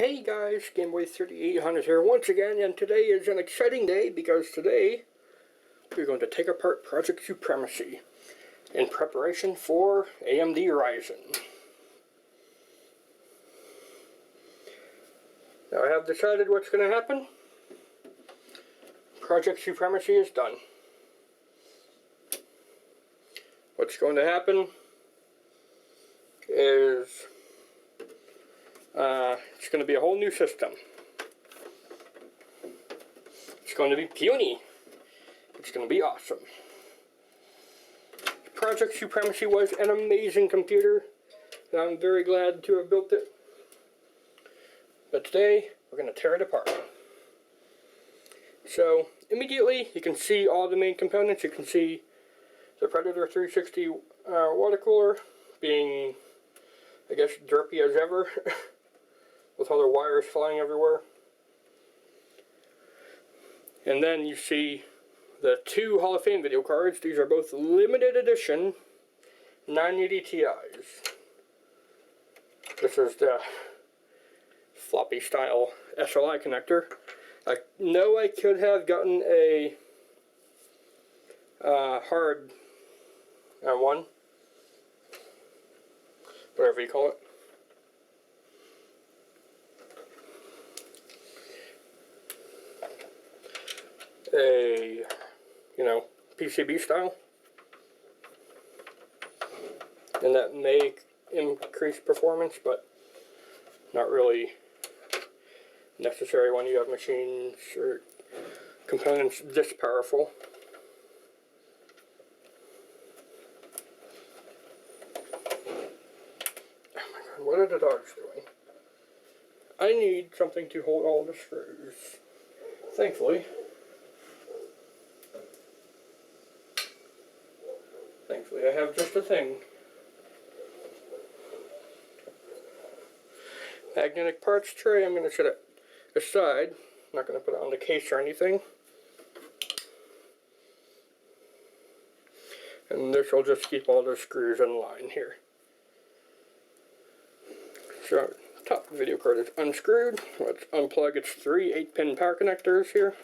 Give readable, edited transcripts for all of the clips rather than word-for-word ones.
Hey guys, Gameboy3800 here once again, and today is an exciting day because today we're going to take apart Project Supremacy in preparation for AMD Ryzen. Now I have decided what's going to happen. Project Supremacy is done. What's going to happen is it's going to be a whole new system. It's going to be puny. It's going to be awesome. Project Supremacy was an amazing computer, and I'm very glad to have built it. But today, we're going to tear it apart. So, immediately, you can see all the main components. You can see the Predator 360 water cooler being, I guess, derpy as ever. With all the wires flying everywhere. And then you see the two Hall of Fame video cards. These are both limited edition 980 Ti's. This is the floppy style SLI connector. I know I could have gotten a hard one, whatever you call it. A, PCB style, and that may increase performance, but not really necessary when you have machines or components this powerful. Oh my god, what are the dogs doing? I need something to hold all the screws. Thankfully, I have just a thing. Magnetic parts tray, I'm going to set it aside. I'm not going to put it on the case or anything. And this will just keep all the screws in line here. So, top video card is unscrewed. Let's unplug its three 8-pin power connectors here.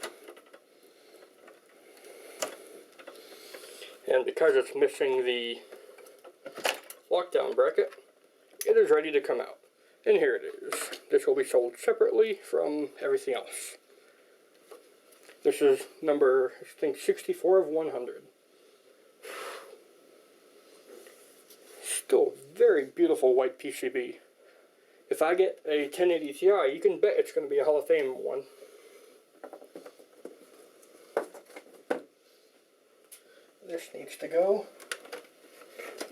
And because it's missing the lockdown bracket, it is ready to come out. And here it is. This will be sold separately from everything else. This is number, I think, 64 of 100. Still very beautiful white PCB. If I get a 1080 Ti, you can bet it's going to be a Hall of Fame one. This needs to go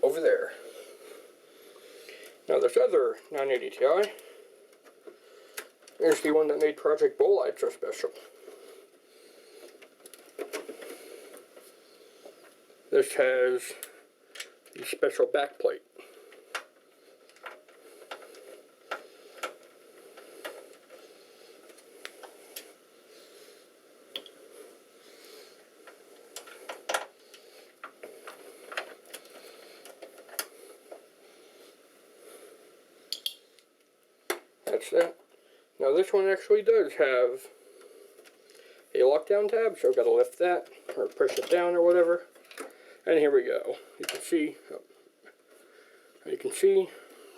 over there. Now this other 980 Ti is the one that made Project Bolide so special. This has the special backplate. That's that. Now this one actually does have a lockdown tab, so I've got to lift that or push it down or whatever. And here we go. You can see,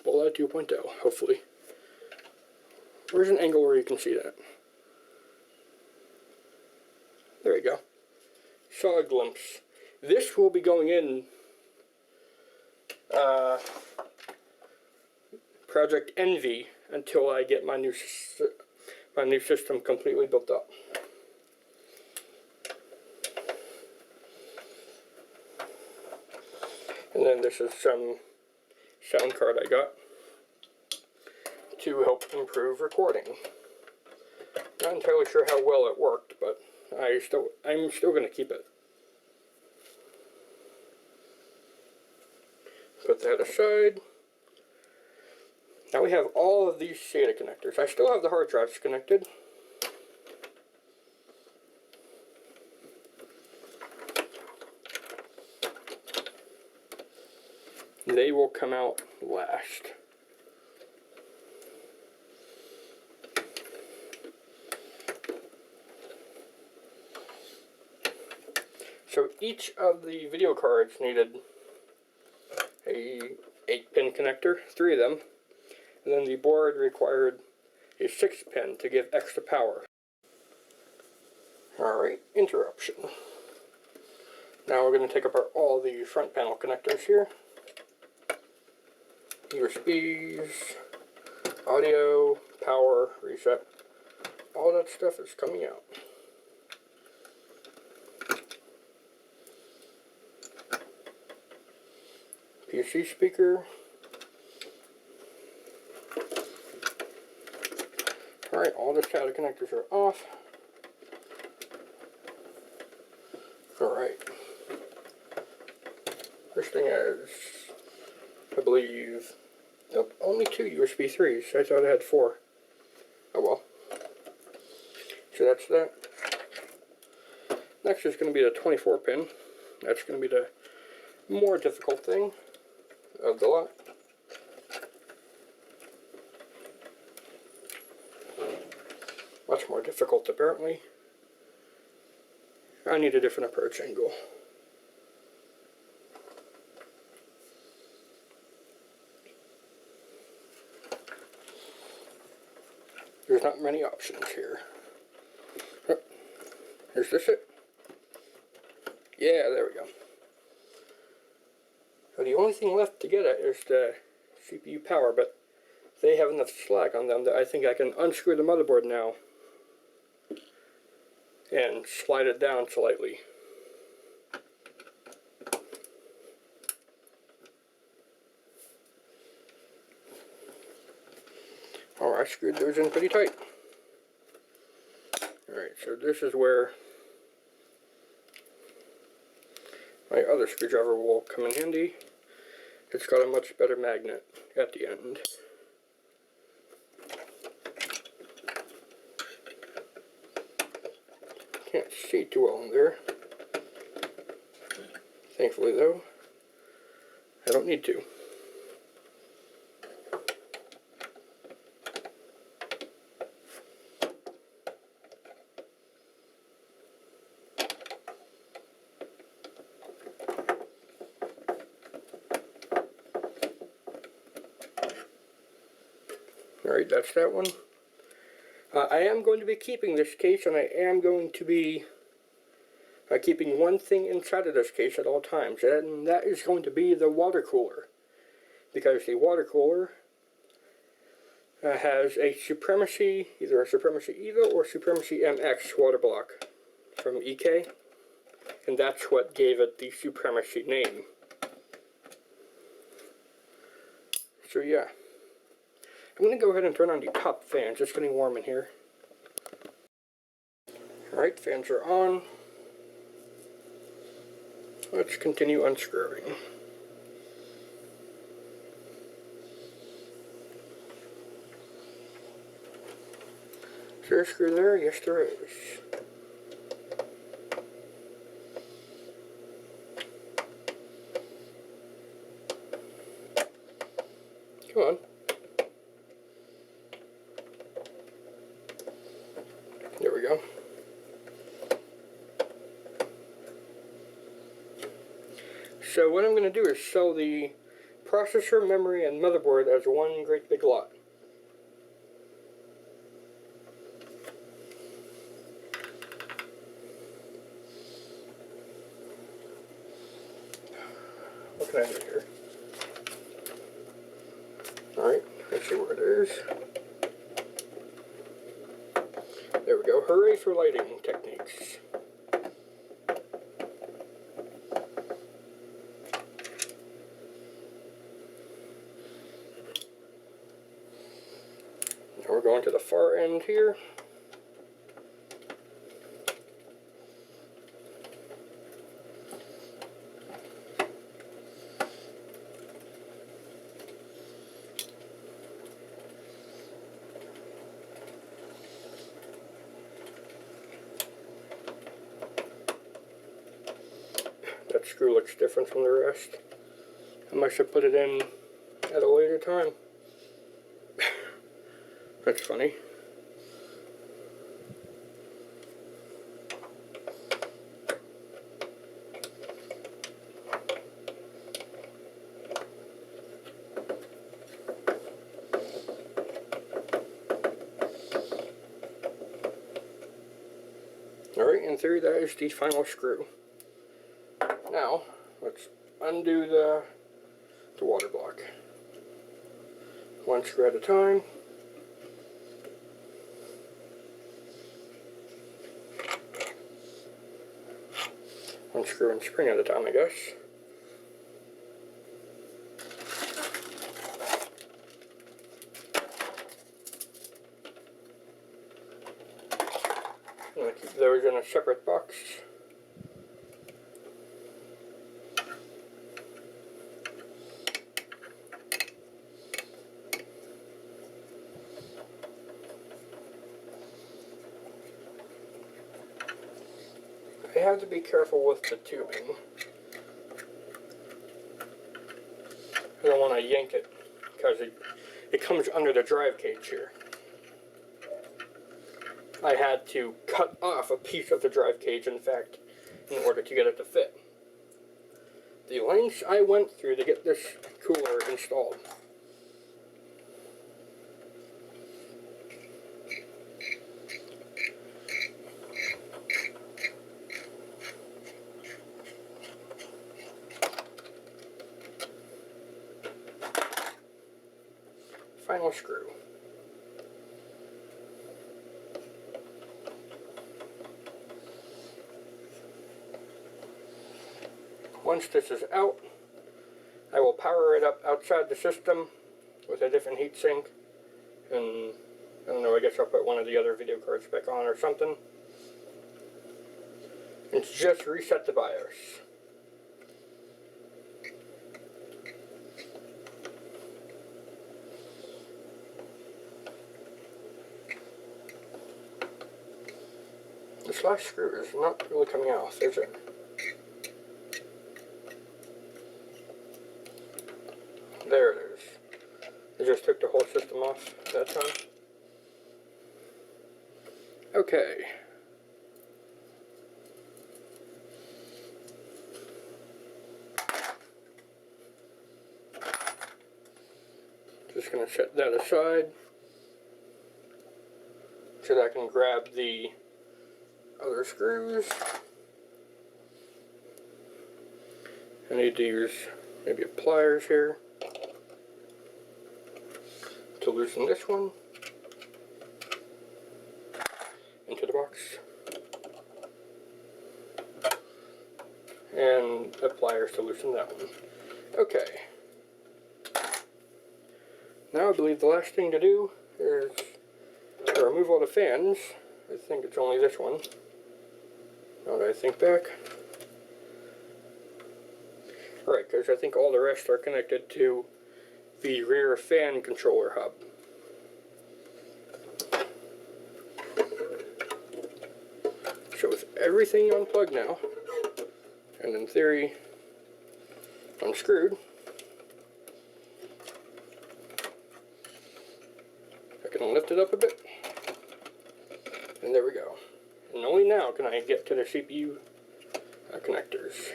Bolide 2.0, hopefully. Where's an angle where you can see that? There you go. Saw a glimpse. This will be going in Project Envy until I get my new system completely built up. And then this is some sound card I got to help improve recording. Not entirely sure how well it worked, but I'm still going to keep it. Put that aside. Now we have all of these SATA connectors. I still have the hard drives connected. They will come out last. So each of the video cards needed a 8-pin connector, 3 of them, and then the board required a 6-pin to give extra power. Alright, interruption. Now we're going to take apart all the front panel connectors here. USBs, audio, power, reset. All that stuff is coming out. PC speaker. Alright, all the SATA connectors are off. Alright. First thing is, I believe, nope, only 2 USB 3s. I thought I had 4. Oh well. So that's that. Next is going to be the 24-pin. That's going to be the more difficult thing of the lot. Much more difficult, apparently. I need a different approach angle. There's not many options here. Oh, is this it? Yeah, there we go. So the only thing left to get at is the CPU power, but they have enough slack on them that I think I can unscrew the motherboard now and slide it down slightly. Oh, I screwed those in pretty tight. Alright, so this is where my other screwdriver will come in handy. It's got a much better magnet at the end. Can't see too well in there. Thankfully though, I don't need to. Alright, that's that one. I am going to be keeping this case, and I am going to be keeping one thing inside of this case at all times, and that is going to be the water cooler. Because the water cooler has a Supremacy, either a Supremacy EVO or Supremacy MX water block from EK, and that's what gave it the Supremacy name. So yeah. I'm going to go ahead and turn on the top fans. It's getting warm in here. Alright, fans are on. Let's continue unscrewing. Is there a screw there? Yes, there is. Come on. There we go. So what I'm going to do is sell the processor, memory, and motherboard as one great big lot. What can I do here? Alright, let's see where it is. There we go. Hooray for lighting techniques. Now we're going to the far end here. That screw looks different from the rest. I must have put it in at a later time. That's funny. in theory, that is the final screw. Now, let's undo the water block. One screw at a time. One screw and spring at a time, I guess. I'm going to keep those in a separate box. I have to be careful with the tubing. I don't want to yank it because it comes under the drive cage here. I had to cut off a piece of the drive cage, in fact, in order to get it to fit. The lengths I went through to get this cooler installed. Final screw. Once this is out, I will power it up outside the system with a different heatsink, and I don't know, I guess I'll put one of the other video cards back on or something. And just reset the BIOS. This last screw is not really coming off, is it? There it is. I just took the whole system off that time. Okay. Just going to set that aside so that I can grab the other screws. I need to use maybe a pliers here to loosen this one into the box, and the pliers to loosen that one. Okay. Now I believe the last thing to do is to remove all the fans. I think it's only this one. Now that I think back. Right, because I think all the rest are connected to the rear fan controller hub. So with everything unplugged now, and in theory unscrewed, I can lift it up a bit, and there we go. And only now can I get to the CPU connectors.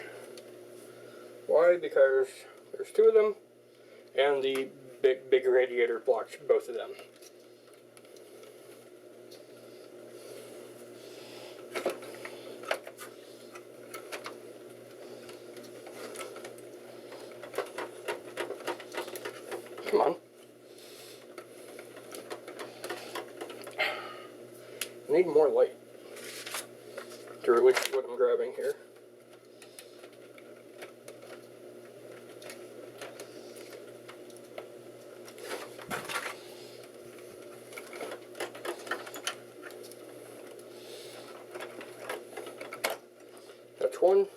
Why? Because there's two of them, and the big radiator blocks both of them. Come on. I need more light to release what I'm grabbing here. That's one.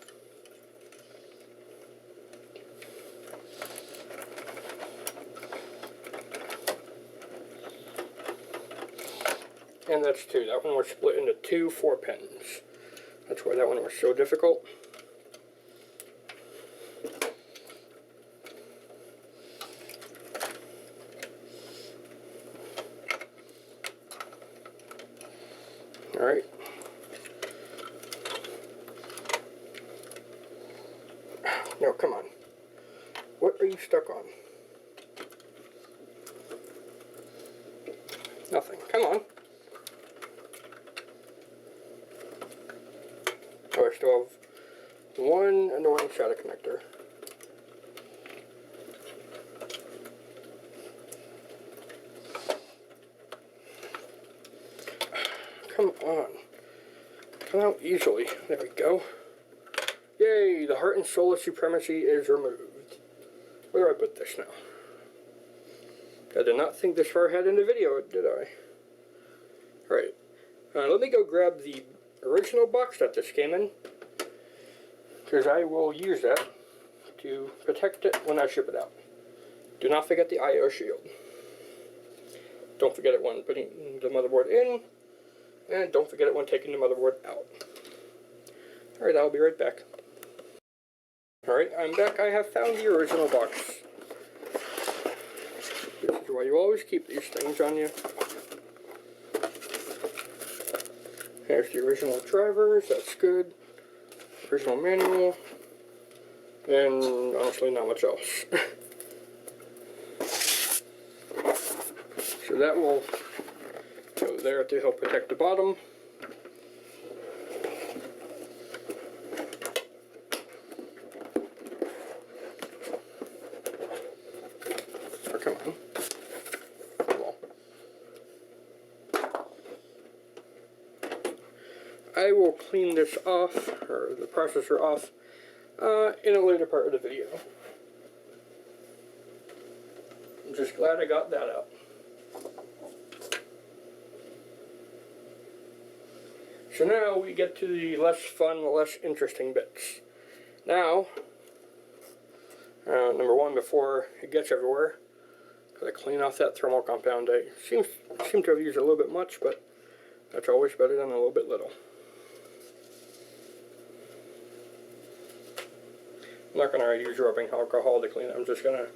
And that's two. That one was split into two 4-pins. That's why that one was so difficult. Alright. No, come on. What are you stuck on? Nothing. Come on. SATA connector. Come on. Come out easily. There we go. Yay, the heart and soul of Supremacy is removed. Where do I put this now? I did not think this far ahead in the video, did I? Alright. Let me go grab the original box that this came in, because I will use that to protect it when I ship it out. Do not forget the I/O shield. Don't forget it when putting the motherboard in, and don't forget it when taking the motherboard out. Alright, I'll be right back. Alright, I'm back. I have found the original box. This is why you always keep these things on you. Here's the original drivers, that's good. Original manual. And honestly, not much else. So that will go there to help protect the bottom. Oh, come on. I will clean this off, or the processor off, in a later part of the video. I'm just glad I got that out. So now we get to the less fun, less interesting bits. Now, number one, before it gets everywhere, gotta clean off that thermal compound. I seem to have used a little bit much, but that's always better than a little bit little. I'm not going to use rubbing alcohol to clean it. I'm just going to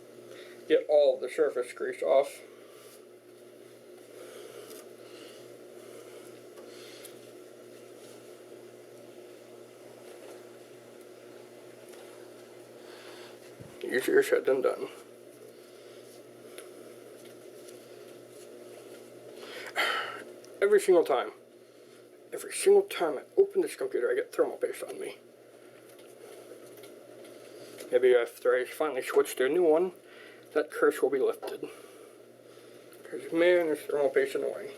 get all of the surface grease off. Easier said than done. Every single time I open this computer, I get thermal paste on me. Maybe after I finally switch to a new one, that curse will be lifted. Because man, this thermal paste annoying.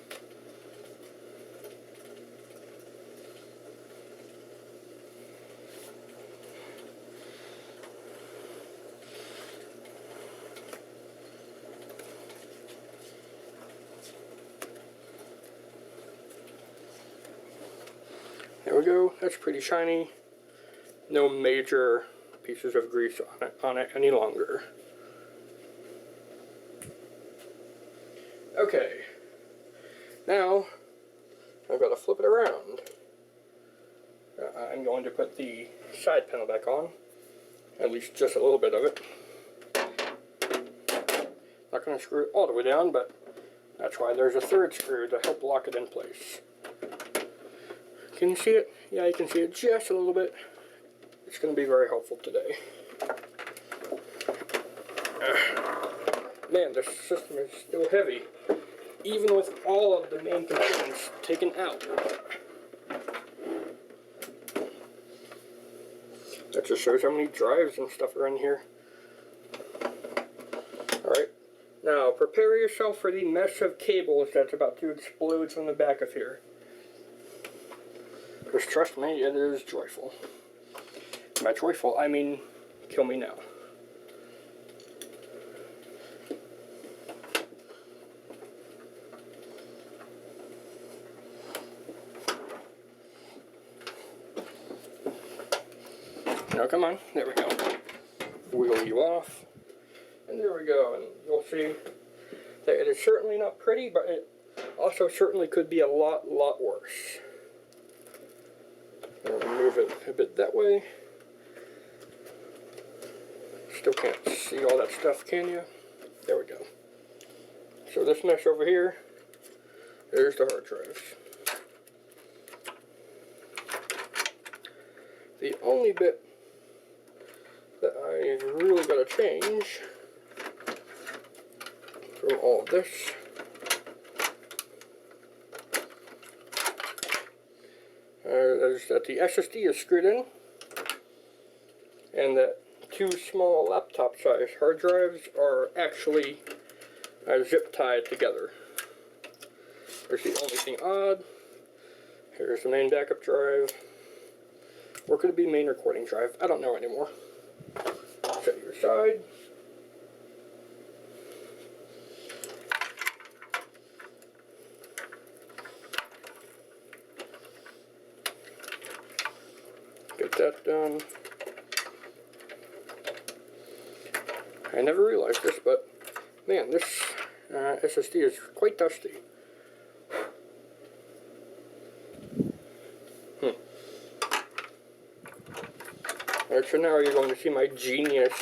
There we go, that's pretty shiny. No major pieces of grease on it any longer. Okay, now I've got to flip it around. I'm going to put the side panel back on, at least just a little bit of it. Not going to screw it all the way down, but that's why there's a third screw to help lock it in place. Can you see it? Yeah, you can see it just a little bit. It's going to be very helpful today. Man, this system is still heavy, even with all of the main components taken out. That just shows how many drives and stuff are in here. Alright, now prepare yourself for the mess of cables that's about to explode from the back of here. Because trust me, it is joyful. By joyful, I mean kill me now. Now come on, there we go. Wheel you off. And there we go, and you'll see that it is certainly not pretty, but it also certainly could be a lot worse. I'll move it a bit that way. Still can't see all that stuff, can you? There we go. So this mess over here, there's the hard drives. The only bit that I really got to change from all of this is that the SSD is screwed in. and that two small laptop size hard drives are actually zip tied together. There's the only thing odd. Here's the main backup drive. Or could it be main recording drive? I don't know anymore. Set your side. Get that done. I never realized this, but man, this SSD is quite dusty. Alright, so now you're going to see my genius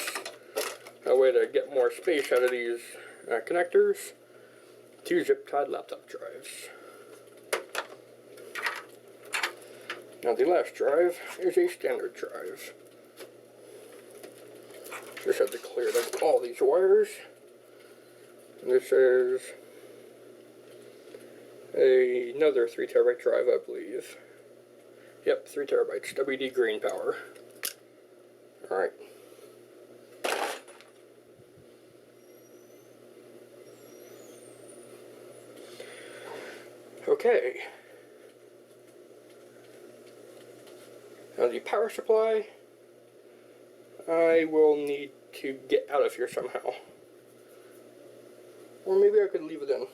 way to get more space out of these connectors. Two zip-tied laptop drives. Now the last drive is a standard drive. Just have to clear all these wires. And this is another 3 terabyte drive, I believe. Yep, 3 terabytes, WD green power. Alright. Okay. Now the power supply, I will need to get out of here somehow. Or maybe I could leave it in.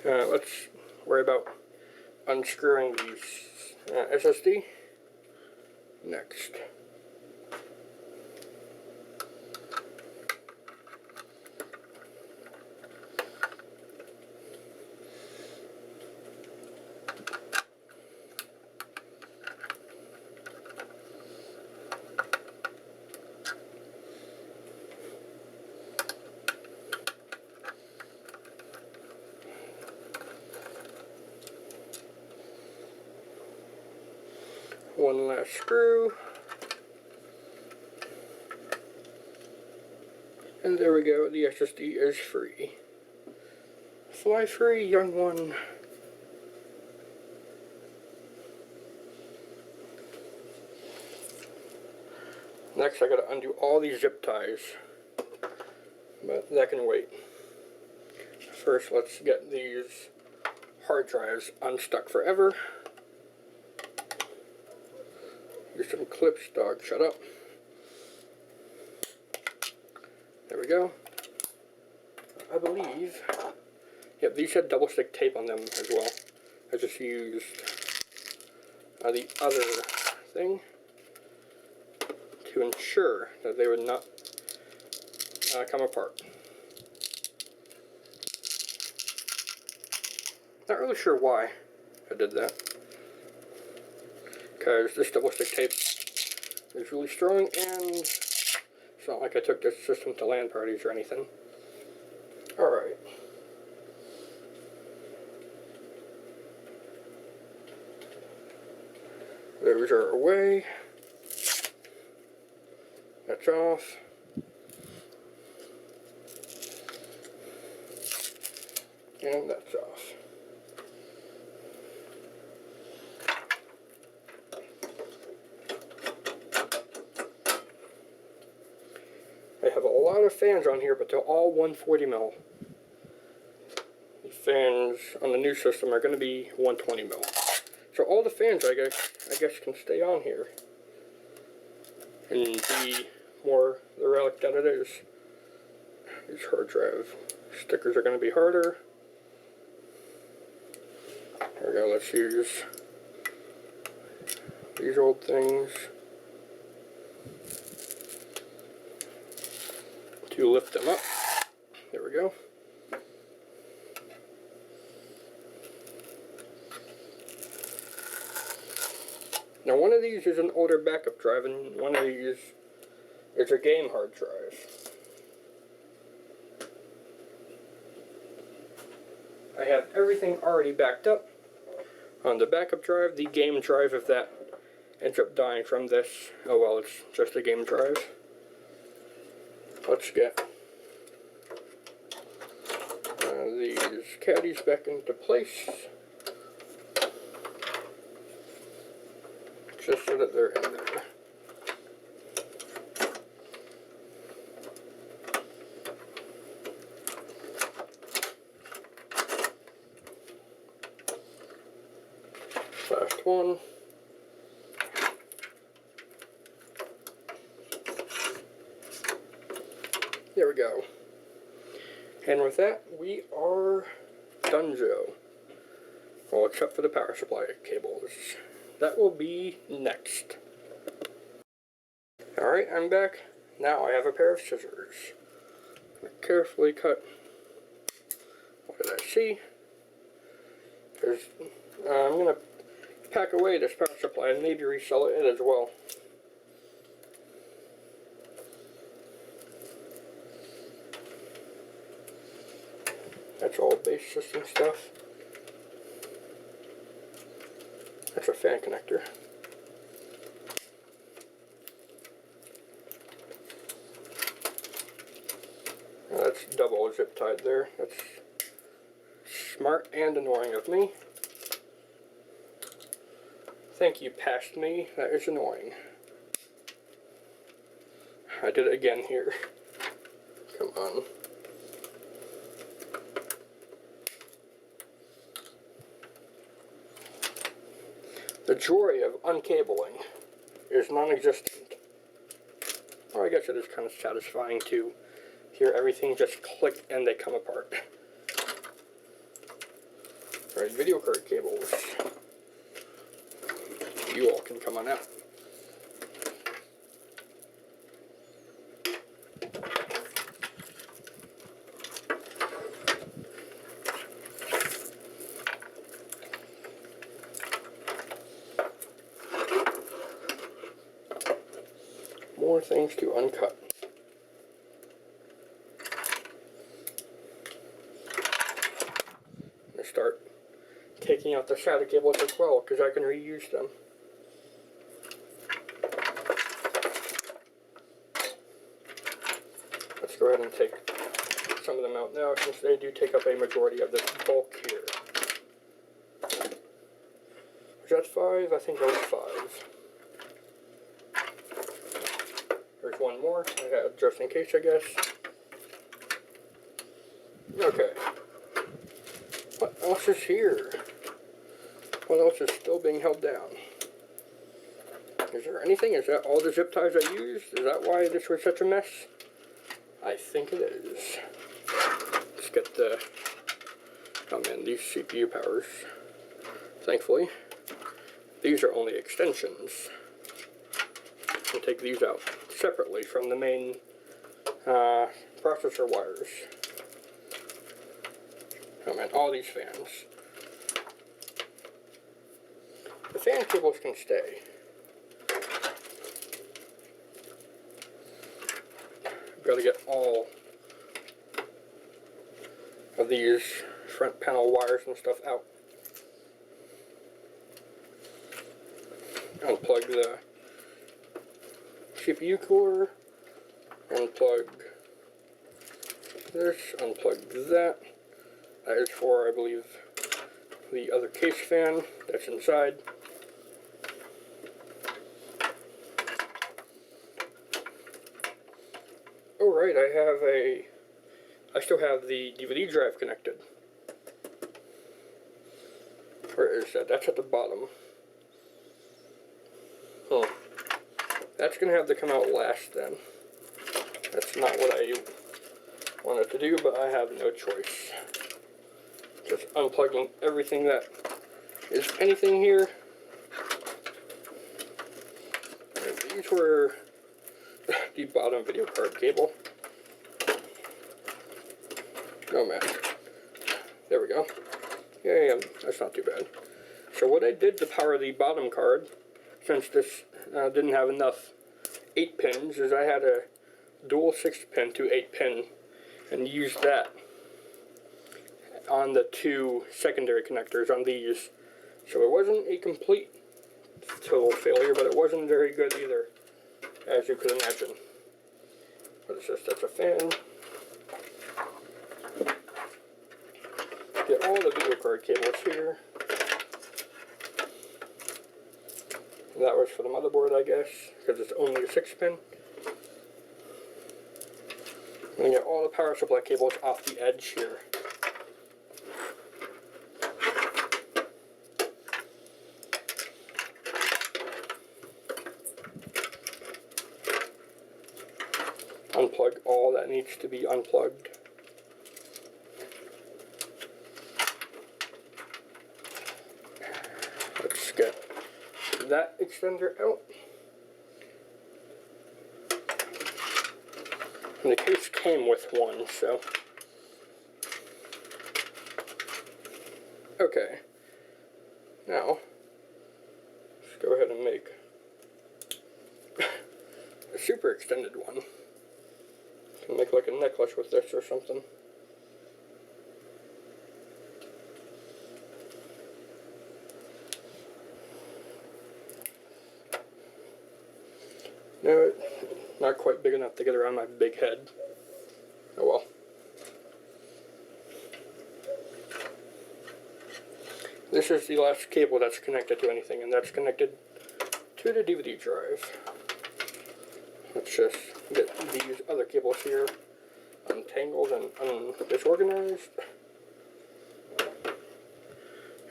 Let's worry about unscrewing these SSD next. One last screw. And there we go, the SSD is free. Fly free, young one. Next, I gotta undo all these zip ties. But that can wait. First, let's get these hard drives unstuck forever. Here's some clips, dog, shut up. There we go. I believe, yep, these had double stick tape on them as well. I just used the other thing to ensure that they would not come apart. Not really sure why I did that. Because this double stick tape is really strong, and it's not like I took this system to LAN parties or anything. Alright. Those are away. That's off. And that's off. I have a lot of fans on here, but they're all 140 mil. The fans on the new system are going to be 120 mil. So all the fans, I guess, can stay on here and be more the relic that it is. These hard drive stickers are going to be harder. There we go. Let's use these old things to lift them up. There we go. Now one of these is an older backup drive, and one of these is a game hard drive. I have everything already backed up on the backup drive. The game drive, if that ends up dying from this, oh well, it's just a game drive. Let's get these caddies back into place. so that they're in there. Last one. There we go. And with that, we are donezo. Well, except for the power supply cables. That will be next. Alright, I'm back. Now I have a pair of scissors. I'm gonna carefully cut what did I see? I'm going to pack away this power supply and maybe resell it as well. That's all base system stuff. That's a fan connector. Now that's double zip tied there. That's smart and annoying of me. Thank you, past me. That is annoying. I did it again here. Come on. The joy of uncabling is non-existent. Or I guess it is kind of satisfying to hear everything just click and they come apart. Alright, video card cables. You all can come on out. More things to uncut. I'm going to start taking out the SATA cables as well because I can reuse them. Let's go ahead and take some of them out now since they do take up a majority of this bulk here. Was that 5? I think that was 5. There's one more, just in case, I guess. Okay. What else is here? What else is still being held down? Is there anything? Is that all the zip ties I used? Is that why this was such a mess? I think it is. Let's get the... Oh man, these CPU powers. Thankfully. These are only extensions. We'll take these out separately from the main processor wires. Oh man, all these fans. The fan cables can stay. Got to get all of these front panel wires and stuff out. Unplug the CPU core, unplug this, unplug that. That is for, I believe, the other case fan that's inside. Oh right, I still have the DVD drive connected. Where is that? That's at the bottom. Oh. That's going to have to come out last then. That's not what I wanted to do, but I have no choice. Just unplugging everything that is anything here. And these were the bottom video card cable. Oh man. There we go. Yeah, that's not too bad. So what I did to power the bottom card, since this didn't have enough 8 pins, is I had a dual 6-pin to 8-pin and used that on the 2 secondary connectors on these. So it wasn't a complete total failure, but it wasn't very good either, as you could imagine. What is this? That's a fan. Get all the video card cables here. That was for the motherboard, I guess, because it's only a 6-pin. I'm going to get all the power supply cables off the edge here. Unplug all that needs to be unplugged. Let's get that extender out. And the case came with one, so. Okay. Now, let's go ahead and make a super extended one. Can make like a necklace with this or something. No, not quite big enough to get around my big head. Oh well. This is the last cable that's connected to anything, and that's connected to the DVD drive. Let's just get these other cables here untangled and disorganized.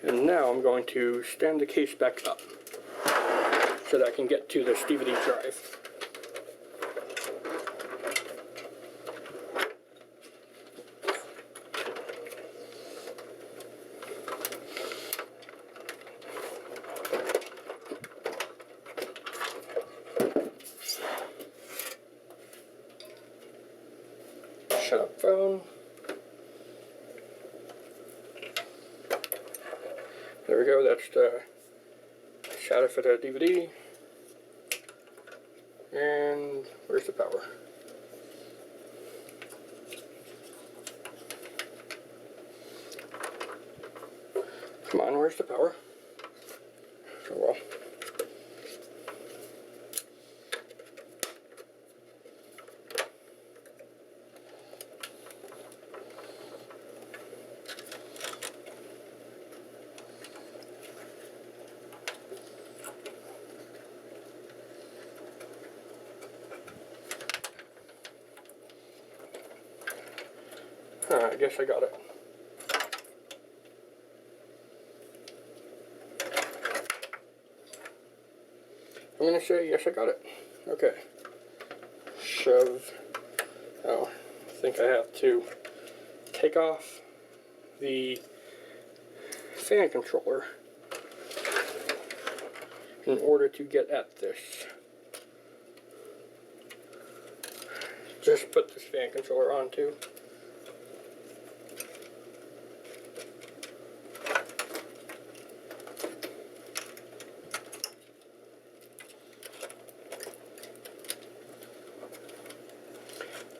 And now I'm going to stand the case back up so that I can get to this DVD drive. Shut up, phone. There we go, that's the shadow for the DVD. And where's the power? Come on, where's the power? Oh well. I guess I got it. I'm going to say, yes, I got it. Okay. Shove. Oh, I think I have to take off the fan controller in order to get at this. Just put this fan controller on too.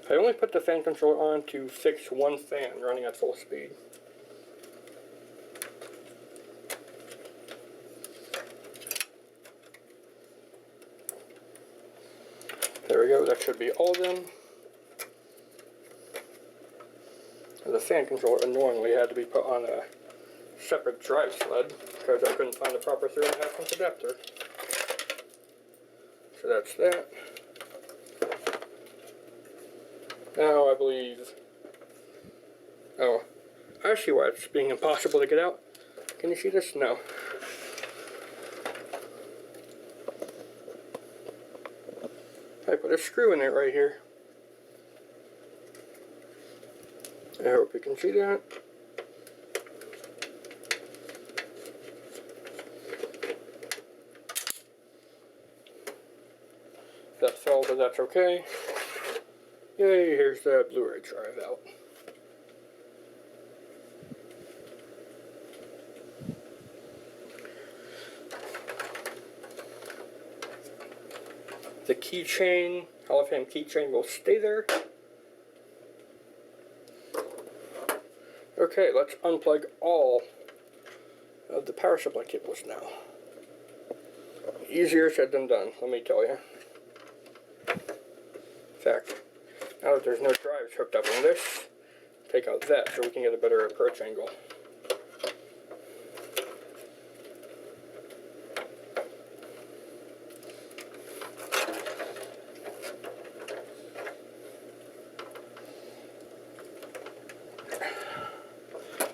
I only put the fan controller on to fix one fan running at full speed. There we go, that should be all of them. The fan controller annoyingly had to be put on a separate drive sled because I couldn't find the proper 3.5-inch adapter. So that's that. Now I believe, oh, I see why it's being impossible to get out. Can you see this? No. I put a screw in it right here. I hope you can see that. That fell, but that's okay. Yay, here's the Blu-ray drive out. The keychain, Hall of Fame keychain will stay there. Okay, let's unplug all of the power supply cables now. Easier said than done, let me tell you. In fact, now that there's no drives hooked up on this, take out that so we can get a better approach angle.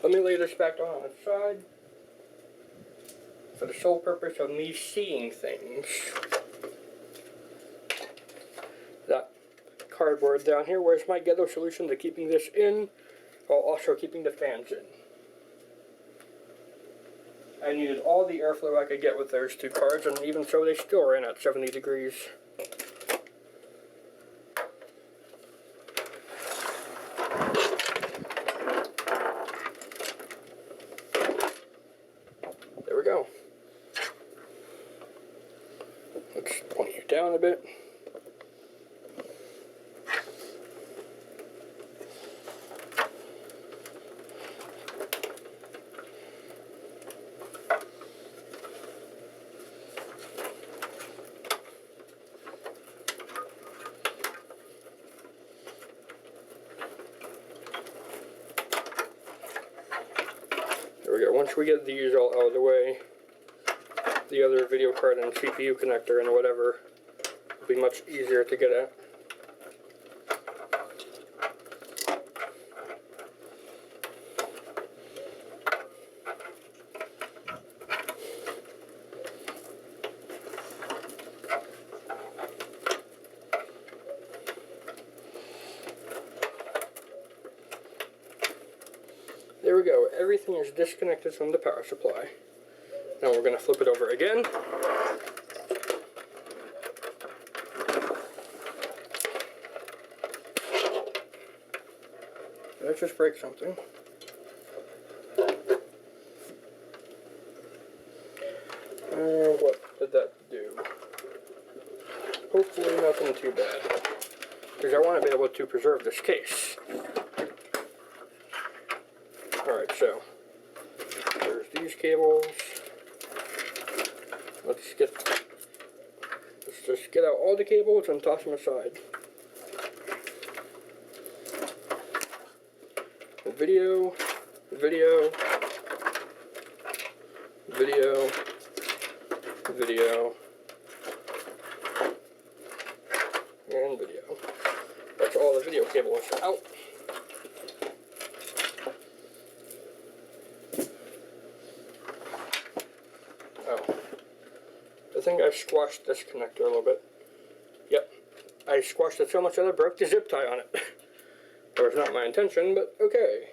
Let me lay this back on its side for the sole purpose of me seeing things. That cardboard down here, where's my ghetto solution to keeping this in while also keeping the fans in? I needed all the airflow I could get with those two cards, and even so they still ran at 70 degrees. There we go. Let's point you down a bit. There we go. Once we get these all out of the way, the other video card and CPU connector and whatever will be much easier to get at. There we go, everything is disconnected from the power supply. Now we're going to flip it over again. Did I just break something? What did that do? Hopefully nothing too bad, because I want to be able to preserve this case. Alright, so there's these cables. Let's just get out all the cables and toss them aside. Video, video, video, video, and video. That's all the video cables out. I think I squashed this connector a little bit. Yep, I squashed it so much that I broke the zip tie on it. That was not my intention, but okay.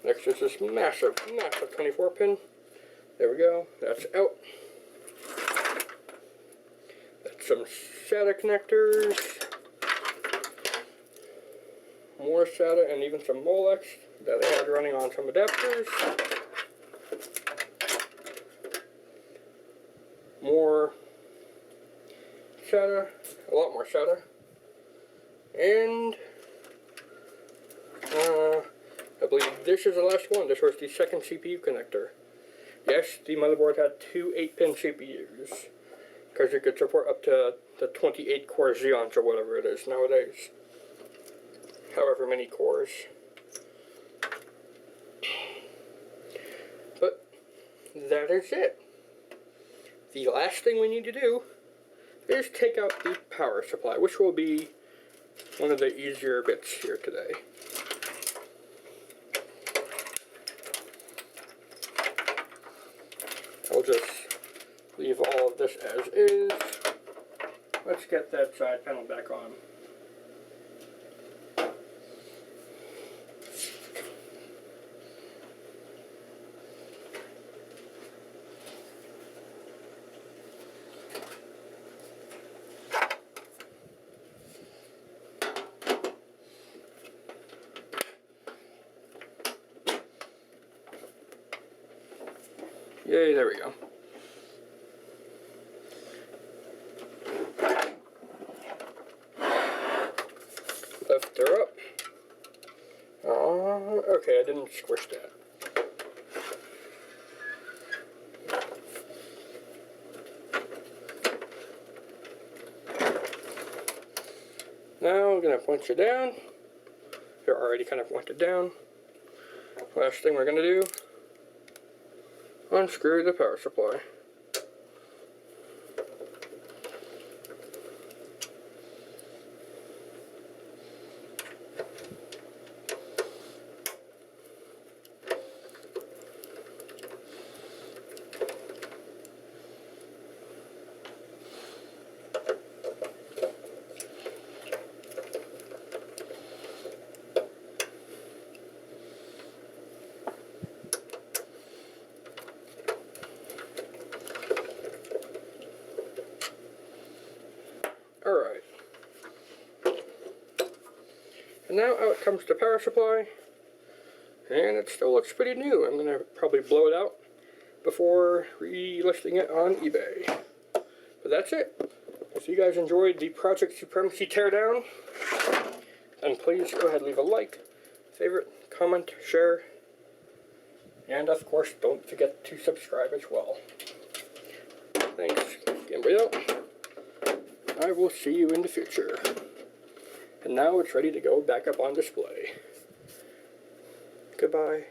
Next is this massive 24 pin. There we go, that's out. That's some SATA connectors. More SATA and even some Molex that I had running on some adapters. More SATA, a lot more SATA, and I believe this is the last one. This was the second CPU connector. Yes, the motherboard had two 8-pin CPUs, because it could support up to the 28 core Xeons or whatever it is nowadays. However many cores. But that is it. The last thing we need to do is take out the power supply, which will be one of the easier bits here today. I'll just leave all of this as is. Let's get that side panel back on. Yay, there we go. Lift her up. Okay, I didn't squish that. Now I'm going to point you down. You're already kind of pointed down. Last thing we're going to do, unscrew the power supply. And now out comes the power supply, and it still looks pretty new. I'm going to probably blow it out before relisting it on eBay. But that's it. If you guys enjoyed the Project Supremacy teardown, then please go ahead and leave a like, favorite, comment, share, and of course don't forget to subscribe as well. Thanks, Game Boy out. I will see you in the future. And now it's ready to go back up on display. Goodbye.